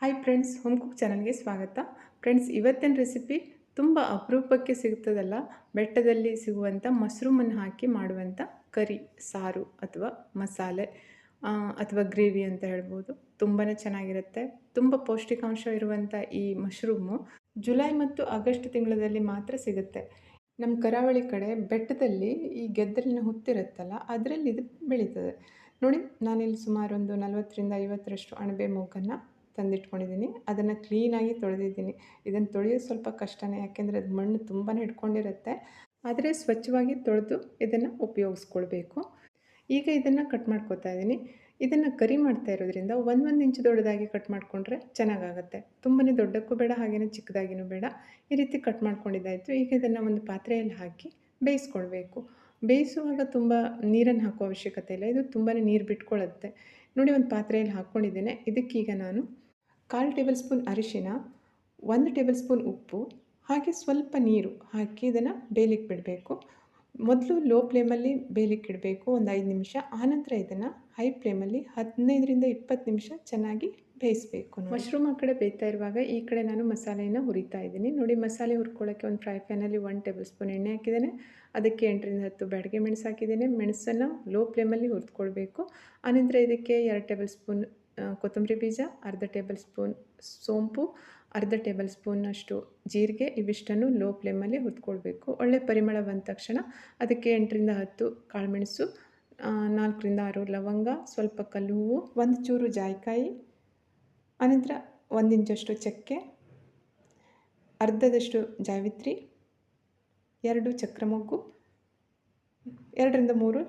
Hi friends, home cook ಚಾನಲ್ಗೆ ಸ್ವಾಗತ. Friends, ಇವತ್ತಿನ ರೆಸಿಪಿ ತುಂಬ ಅಪರೂಪಕ್ಕೆ ಸಿಗ್ತದಲ್ಲ, ಬೆಟ್ಟದಲ್ಲಿ ಸಿಗುವಂಥ ಮಶ್ರೂಮನ್ನು ಹಾಕಿ ಮಾಡುವಂಥ ಕರಿ, ಸಾರು ಅಥವಾ ಮಸಾಲೆ ಅಥವಾ ಗ್ರೇವಿ ಅಂತ ಹೇಳ್ಬೋದು. ತುಂಬಾ ಚೆನ್ನಾಗಿರುತ್ತೆ. ತುಂಬ ಪೌಷ್ಟಿಕಾಂಶ ಇರುವಂಥ ಈ ಮಶ್ರೂಮು ಜುಲೈ ಮತ್ತು ಆಗಸ್ಟ್ ತಿಂಗಳಲ್ಲಿ ಮಾತ್ರ ಸಿಗುತ್ತೆ. ನಮ್ಮ ಕರಾವಳಿ ಕಡೆ ಬೆಟ್ಟದಲ್ಲಿ ಈ ಗೆದ್ದಲಿನ ಹುತ್ತಿರುತ್ತಲ್ಲ, ಅದರಲ್ಲಿ ಇದು ಬೆಳೀತದೆ. ನೋಡಿ, ನಾನಿಲ್ಲಿ ಸುಮಾರು ಒಂದು 40-50 ಅಣಬೆ ಮೂಗನ್ನು ತಂದಿಟ್ಕೊಂಡಿದ್ದೀನಿ. ಅದನ್ನು ಕ್ಲೀನಾಗಿ ತೊಳೆದಿದ್ದೀನಿ. ಇದನ್ನು ತೊಳೆಯೋದು ಸ್ವಲ್ಪ ಕಷ್ಟನೇ, ಯಾಕೆಂದರೆ ಅದು ಮಣ್ಣು ತುಂಬಾ ಹಿಡ್ಕೊಂಡಿರುತ್ತೆ. ಆದರೆ ಸ್ವಚ್ಛವಾಗಿ ತೊಳೆದು ಇದನ್ನು ಉಪಯೋಗಿಸ್ಕೊಳ್ಬೇಕು. ಈಗ ಇದನ್ನು ಕಟ್ ಮಾಡ್ಕೊತಾ ಇದ್ದೀನಿ. ಇದನ್ನು ಕರಿ ಮಾಡ್ತಾ ಇರೋದ್ರಿಂದ ಒಂದು ಇಂಚು ದೊಡ್ಡದಾಗಿ ಕಟ್ ಮಾಡಿಕೊಂಡ್ರೆ ಚೆನ್ನಾಗಾಗುತ್ತೆ. ತುಂಬಾ ದೊಡ್ಡಕ್ಕೂ ಬೇಡ, ಹಾಗೆಯೇ ಚಿಕ್ಕದಾಗಿನೂ ಬೇಡ. ಈ ರೀತಿ ಕಟ್ ಮಾಡ್ಕೊಂಡಿದ್ದಾಯಿತು. ಈಗ ಇದನ್ನು ಒಂದು ಪಾತ್ರೆಯಲ್ಲಿ ಹಾಕಿ ಬೇಯಿಸ್ಕೊಳ್ಬೇಕು. ಬೇಯಿಸುವಾಗ ತುಂಬ ನೀರನ್ನು ಹಾಕೋ ಅವಶ್ಯಕತೆ ಇಲ್ಲ. ಇದು ತುಂಬಾ ನೀರು ಬಿಟ್ಕೊಳ್ಳುತ್ತೆ. ನೋಡಿ, ಒಂದು ಪಾತ್ರೆಯಲ್ಲಿ ಹಾಕ್ಕೊಂಡಿದ್ದೇನೆ. ಇದಕ್ಕೀಗ ನಾನು 1/4 ಟೇಬಲ್ ಸ್ಪೂನ್ ಅರಿಶಿನ, 1 ಟೇಬಲ್ ಸ್ಪೂನ್ ಉಪ್ಪು, ಹಾಗೆ ಸ್ವಲ್ಪ ನೀರು ಹಾಕಿ ಇದನ್ನು ಬೇಯಲಿಕ್ಕೆ ಬಿಡಬೇಕು. ಮೊದಲು ಲೋ ಫ್ಲೇಮಲ್ಲಿ ಬೇಯಲಿಕ್ಕೆ ಇಡಬೇಕು ಒಂದು 5 ನಿಮಿಷ. ಆನಂತರ ಇದನ್ನು ಹೈ ಫ್ಲೇಮಲ್ಲಿ 15-20 ನಿಮಿಷ ಚೆನ್ನಾಗಿ ಬೇಯಿಸಬೇಕು. ಮಶ್ರೂಮ್ ಆ ಕಡೆ ಬೇಯ್ತಾ ಇರುವಾಗ ಈ ಕಡೆ ನಾನು ಮಸಾಲೆಯನ್ನು ಹುರಿತಾ ಇದ್ದೀನಿ. ನೋಡಿ, ಮಸಾಲೆ ಹುರ್ಕೊಳ್ಳೋಕ್ಕೆ ಒಂದು ಫ್ರೈ ಪ್ಯಾನಲ್ಲಿ 1 ಟೇಬಲ್ ಸ್ಪೂನ್ ಎಣ್ಣೆ ಹಾಕಿದ್ದೇನೆ. ಅದಕ್ಕೆ 8-10 ಬ್ಯಾಡಗೆ ಮೆಣಸು ಹಾಕಿದ್ದೇನೆ. ಮೆಣಸನ್ನು ಲೋ ಫ್ಲೇಮಲ್ಲಿ ಹುರಿದುಕೊಳ್ಬೇಕು. ಆನಂತರ ಇದಕ್ಕೆ 2 ಟೇಬಲ್ ಸ್ಪೂನ್ ಕೊತ್ತಂಬರಿ ಬೀಜ, ಅರ್ಧ ಟೇಬಲ್ ಸ್ಪೂನ್ ಸೋಂಪು, ಅರ್ಧ ಟೇಬಲ್ ಸ್ಪೂನ್ನಷ್ಟು ಜೀರಿಗೆ, ಇವಿಷ್ಟನ್ನು ಲೋ ಫ್ಲೇಮಲ್ಲಿ ಹುರಿದುಕೊಳ್ಬೇಕು. ಒಳ್ಳೆ ಪರಿಮಳ ಬಂದ ತಕ್ಷಣ ಅದಕ್ಕೆ 8-10 ಕಾಳುಮೆಣಸು, 4-6 ಲವಂಗ, ಸ್ವಲ್ಪ ಕಲ್ಲು ಹೂವು, 1 ಚೂರು ಜಾಯಿಕಾಯಿ, ಅನಂತರ 1 ಇಂಚಷ್ಟು ಚಕ್ಕೆ, ಅರ್ಧದಷ್ಟು ಜಾವಿತ್ರಿ, 2 ಚಕ್ರಮೊಗ್ಗು, 2-3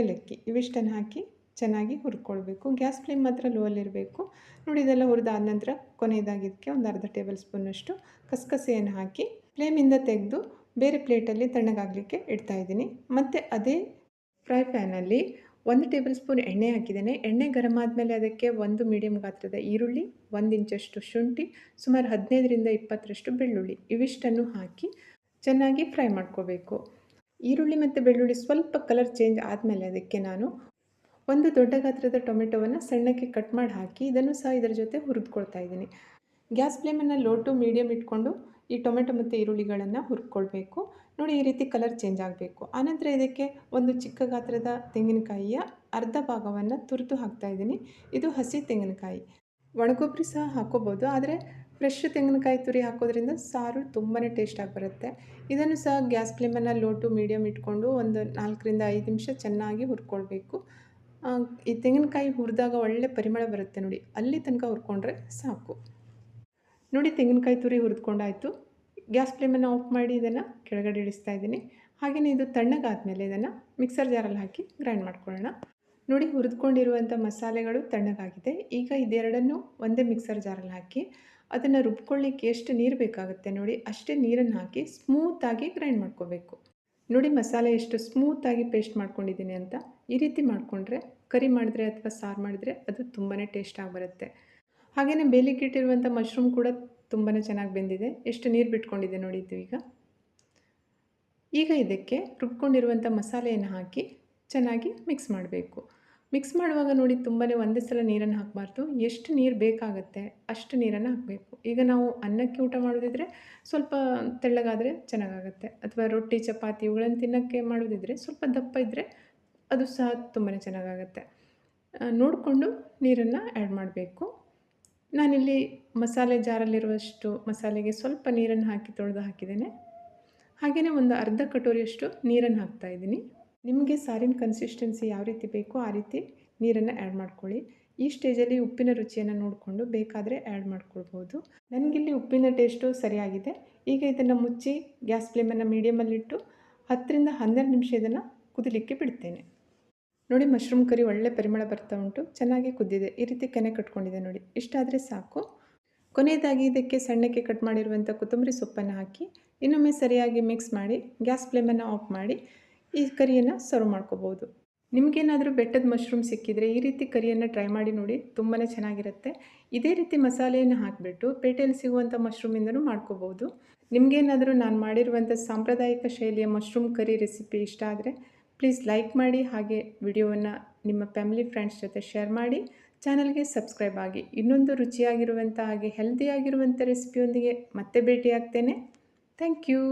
ಏಲಕ್ಕಿ, ಇವಿಷ್ಟನ್ನು ಹಾಕಿ ಚೆನ್ನಾಗಿ ಹುರ್ಕೊಳ್ಬೇಕು. ಗ್ಯಾಸ್ ಫ್ಲೇಮ್ ಮಾತ್ರ ಲೋ ಅಲ್ಲಿರಬೇಕು. ನೋಡಿ, ಇದೆಲ್ಲ ಹುರಿದಾದ ನಂತರ ಕೊನೆಯದಾಗಿದ್ದಕ್ಕೆ ಒಂದು ಅರ್ಧ ಟೇಬಲ್ ಸ್ಪೂನ್ನಷ್ಟು ಕಸಕಸೆಯನ್ನು ಹಾಕಿ ಫ್ಲೇಮಿಂದ ತೆಗೆದು ಬೇರೆ ಪ್ಲೇಟಲ್ಲಿ ತಣ್ಣಗಾಗಲಿಕ್ಕೆ ಇಡ್ತಾಯಿದ್ದೀನಿ. ಮತ್ತು ಅದೇ ಫ್ರೈ ಪ್ಯಾನಲ್ಲಿ 1 ಟೇಬಲ್ ಸ್ಪೂನ್ ಎಣ್ಣೆ ಹಾಕಿದ್ದೇನೆ. ಎಣ್ಣೆ ಗರಂ ಆದಮೇಲೆ ಅದಕ್ಕೆ 1 ಮೀಡಿಯಮ್ ಗಾತ್ರದ ಈರುಳ್ಳಿ, 1 ಇಂಚಷ್ಟು ಶುಂಠಿ, ಸುಮಾರು 15-20 ಬೆಳ್ಳುಳ್ಳಿ, ಇವಿಷ್ಟನ್ನು ಹಾಕಿ ಚೆನ್ನಾಗಿ ಫ್ರೈ ಮಾಡ್ಕೋಬೇಕು. ಈರುಳ್ಳಿ ಮತ್ತು ಬೆಳ್ಳುಳ್ಳಿ ಸ್ವಲ್ಪ ಕಲರ್ ಚೇಂಜ್ ಆದಮೇಲೆ ಅದಕ್ಕೆ ನಾನು 1 ದೊಡ್ಡ ಗಾತ್ರದ ಟೊಮೆಟೊವನ್ನು ಸಣ್ಣಕ್ಕೆ ಕಟ್ ಮಾಡಿ ಹಾಕಿ ಇದನ್ನು ಸಹ ಇದರ ಜೊತೆ ಹುರಿದುಕೊಳ್ತಾ ಇದ್ದೀನಿ. ಗ್ಯಾಸ್ ಫ್ಲೇಮನ್ನು ಲೋ ಟು ಮೀಡಿಯಮ್ ಇಟ್ಕೊಂಡು ಈ ಟೊಮೆಟೊ ಮತ್ತು ಈರುಳ್ಳಿಗಳನ್ನು ಹುರ್ಕೊಳ್ಬೇಕು. ನೋಡಿ, ಈ ರೀತಿ ಕಲರ್ ಚೇಂಜ್ ಆಗಬೇಕು. ಆನಂತರ ಇದಕ್ಕೆ ಒಂದು ಚಿಕ್ಕ ಗಾತ್ರದ ತೆಂಗಿನಕಾಯಿಯ ಅರ್ಧ ಭಾಗವನ್ನು ತುರಿದು ಹಾಕ್ತಾಯಿದ್ದೀನಿ. ಇದು ಹಸಿ ತೆಂಗಿನಕಾಯಿ. ಒಣಗೊಬ್ಬರಿ ಸಹ ಹಾಕೋಬೋದು, ಆದರೆ ಫ್ರೆಶ್ ತೆಂಗಿನಕಾಯಿ ತುರಿ ಹಾಕೋದ್ರಿಂದ ಸಾರು ತುಂಬಾ ಟೇಸ್ಟಾಗಿ ಬರುತ್ತೆ. ಇದನ್ನು ಸಹ ಗ್ಯಾಸ್ ಫ್ಲೇಮನ್ನು ಲೋ ಟು ಮೀಡಿಯಮ್ ಇಟ್ಕೊಂಡು ಒಂದು 4-5 ನಿಮಿಷ ಚೆನ್ನಾಗಿ ಹುರ್ಕೊಳ್ಬೇಕು. ಈ ತೆಂಗಿನಕಾಯಿ ಹುರಿದಾಗ ಒಳ್ಳೆ ಪರಿಮಳ ಬರುತ್ತೆ ನೋಡಿ, ಅಲ್ಲಿ ತನಕ ಹುರ್ಕೊಂಡ್ರೆ ಸಾಕು. ನೋಡಿ, ತೆಂಗಿನಕಾಯಿ ತುರಿ ಹುರಿದುಕೊಂಡಾಯಿತು. ಗ್ಯಾಸ್ ಫ್ಲೇಮನ್ನು ಆಫ್ ಮಾಡಿ ಇದನ್ನು ಕೆಳಗಡೆ ಇಳಿಸ್ತಾ ಇದ್ದೀನಿ. ಹಾಗೆಯೇ ಇದು ತಣ್ಣಗಾದಮೇಲೆ ಇದನ್ನು ಮಿಕ್ಸರ್ ಜಾರಲ್ಲಿ ಹಾಕಿ ಗ್ರೈಂಡ್ ಮಾಡ್ಕೊಳ್ಳೋಣ. ನೋಡಿ, ಹುರಿದುಕೊಂಡಿರುವಂಥ ಮಸಾಲೆಗಳು ತಣ್ಣಗಾಗಿದೆ. ಈಗ ಇದೆರಡನ್ನೂ ಒಂದೇ ಮಿಕ್ಸರ್ ಜಾರಲ್ಲಿ ಹಾಕಿ ಅದನ್ನು ರುಬ್ಕೊಳ್ಳಿಕ್ಕೆ ಎಷ್ಟು ನೀರು ಬೇಕಾಗುತ್ತೆ ನೋಡಿ, ಅಷ್ಟೇ ನೀರನ್ನು ಹಾಕಿ ಸ್ಮೂತಾಗಿ ಗ್ರೈಂಡ್ ಮಾಡ್ಕೋಬೇಕು. ನೋಡಿ, ಮಸಾಲೆ ಎಷ್ಟು ಸ್ಮೂತಾಗಿ ಪೇಸ್ಟ್ ಮಾಡ್ಕೊಂಡಿದ್ದೀನಿ ಅಂತ. ಈ ರೀತಿ ಮಾಡಿಕೊಂಡ್ರೆ ಕರಿ ಮಾಡಿದ್ರೆ ಅಥವಾ ಸಾರು ಮಾಡಿದ್ರೆ ಅದು ತುಂಬಾ ಟೇಸ್ಟಾಗಿ ಬರುತ್ತೆ. ಹಾಗೆಯೇ ಬೇಯಲಿಕ್ಕೆ ಇಟ್ಟಿರುವಂಥ ಮಶ್ರೂಮ್ ಕೂಡ ತುಂಬಾ ಚೆನ್ನಾಗಿ ಬೆಂದಿದೆ. ಎಷ್ಟು ನೀರು ಬಿಟ್ಕೊಂಡಿದೆ ನೋಡಿದ್ದು. ಈಗ ಇದಕ್ಕೆ ರುಬ್ಕೊಂಡಿರುವಂಥ ಮಸಾಲೆಯನ್ನು ಹಾಕಿ ಚೆನ್ನಾಗಿ ಮಿಕ್ಸ್ ಮಾಡಬೇಕು. ಮಿಕ್ಸ್ ಮಾಡುವಾಗ ನೋಡಿ, ತುಂಬಾ ಒಂದೇ ಸಲ ನೀರನ್ನು ಹಾಕಬಾರ್ದು. ಎಷ್ಟು ನೀರು ಬೇಕಾಗುತ್ತೆ ಅಷ್ಟು ನೀರನ್ನು ಹಾಕಬೇಕು. ಈಗ ನಾವು ಅನ್ನಕ್ಕೆ ಊಟ ಮಾಡೋದಿದ್ರೆ ಸ್ವಲ್ಪ ತೆಳ್ಳಗಾದರೆ ಚೆನ್ನಾಗಾಗುತ್ತೆ, ಅಥವಾ ರೊಟ್ಟಿ ಚಪಾತಿ ಇವುಗಳನ್ನು ತಿನ್ನೋಕ್ಕೆ ಮಾಡೋದಿದ್ರೆ ಸ್ವಲ್ಪ ದಪ್ಪ ಇದ್ದರೆ ಅದು ಸಹ ತುಂಬಾ ಚೆನ್ನಾಗಾಗುತ್ತೆ. ನೋಡಿಕೊಂಡು ನೀರನ್ನು ಆ್ಯಡ್ ಮಾಡಬೇಕು. ನಾನಿಲ್ಲಿ ಮಸಾಲೆ ಜಾರಲ್ಲಿರುವಷ್ಟು ಮಸಾಲೆಗೆ ಸ್ವಲ್ಪ ನೀರನ್ನು ಹಾಕಿ ತೊಳೆದು ಹಾಕಿದ್ದೇನೆ. ಹಾಗೆಯೇ ಒಂದು ಅರ್ಧ ಕಟೋರಿಯಷ್ಟು ನೀರನ್ನು ಹಾಕ್ತಾಯಿದ್ದೀನಿ. ನಿಮಗೆ ಸಾರಿನ ಕನ್ಸಿಸ್ಟೆನ್ಸಿ ಯಾವ ರೀತಿ ಬೇಕೋ ಆ ರೀತಿ ನೀರನ್ನು ಆ್ಯಡ್ ಮಾಡ್ಕೊಳ್ಳಿ. ಈ ಸ್ಟೇಜಲ್ಲಿ ಉಪ್ಪಿನ ರುಚಿಯನ್ನು ನೋಡಿಕೊಂಡು ಬೇಕಾದರೆ ಆ್ಯಡ್ ಮಾಡ್ಕೊಳ್ಬೋದು. ನನಗಿಲ್ಲಿ ಉಪ್ಪಿನ ಟೇಸ್ಟು ಸರಿಯಾಗಿದೆ. ಈಗ ಇದನ್ನು ಮುಚ್ಚಿ ಗ್ಯಾಸ್ ಫ್ಲೇಮನ್ನು ಮೀಡಿಯಮಲ್ಲಿಟ್ಟು 10-12 ನಿಮಿಷ ಇದನ್ನು ಕುದಿಲಿಕ್ಕೆ ಬಿಡ್ತೇನೆ. ನೋಡಿ, ಮಶ್ರೂಮ್ ಕರಿ ಒಳ್ಳೆ ಪರಿಮಳ ಬರ್ತಾ ಉಂಟು, ಚೆನ್ನಾಗಿ ಕುದ್ದಿದೆ. ಈ ರೀತಿ ಕೆನೆ ಕಟ್ಕೊಂಡಿದೆ ನೋಡಿ, ಇಷ್ಟಾದರೆ ಸಾಕು. ಕೊನೆಯದಾಗಿ ಇದಕ್ಕೆ ಸಣ್ಣಕ್ಕೆ ಕಟ್ ಮಾಡಿರುವಂಥ ಕೊತ್ತಂಬರಿ ಸೊಪ್ಪನ್ನು ಹಾಕಿ ಇನ್ನೊಮ್ಮೆ ಸರಿಯಾಗಿ ಮಿಕ್ಸ್ ಮಾಡಿ ಗ್ಯಾಸ್ ಫ್ಲೇಮನ್ನು ಆಫ್ ಮಾಡಿ ಈ ಕರಿಯನ್ನು ಸರ್ವ್ ಮಾಡ್ಕೋಬೋದು. ನಿಮಗೇನಾದರೂ ಬೆಟ್ಟದ ಮಶ್ರೂಮ್ ಸಿಕ್ಕಿದರೆ ಈ ರೀತಿ ಕರಿಯನ್ನು ಟ್ರೈ ಮಾಡಿ ನೋಡಿ, ತುಂಬಾ ಚೆನ್ನಾಗಿರುತ್ತೆ. ಇದೇ ರೀತಿ ಮಸಾಲೆಯನ್ನು ಹಾಕಿಬಿಟ್ಟು ಪೇಟೆಯಲ್ಲಿ ಸಿಗುವಂಥ ಮಶ್ರೂಮಿಂದನೂ ಮಾಡ್ಕೋಬೋದು. ನಿಮಗೇನಾದರೂ ನಾನು ಮಾಡಿರುವಂಥ ಸಾಂಪ್ರದಾಯಿಕ ಶೈಲಿಯ ಮಶ್ರೂಮ್ ಕರಿ ರೆಸಿಪಿ ಇಷ್ಟ ಆದರೆ ಪ್ಲೀಸ್ ಲೈಕ್ ಮಾಡಿ, ಹಾಗೆ ವಿಡಿಯೋವನ್ನು ನಿಮ್ಮ ಫ್ಯಾಮಿಲಿ ಫ್ರೆಂಡ್ಸ್ ಜೊತೆ ಶೇರ್ ಮಾಡಿ. ಚಾನಲ್ಗೆ ಸಬ್ಸ್ಕ್ರೈಬ್ ಆಗಿ. ಇನ್ನೊಂದು ರುಚಿಯಾಗಿರುವಂಥ ಹಾಗೆ ಹೆಲ್ದಿಯಾಗಿರುವಂಥ ರೆಸಿಪಿಯೊಂದಿಗೆ ಮತ್ತೆ ಭೇಟಿಯಾಗ್ತೇನೆ. Thank you.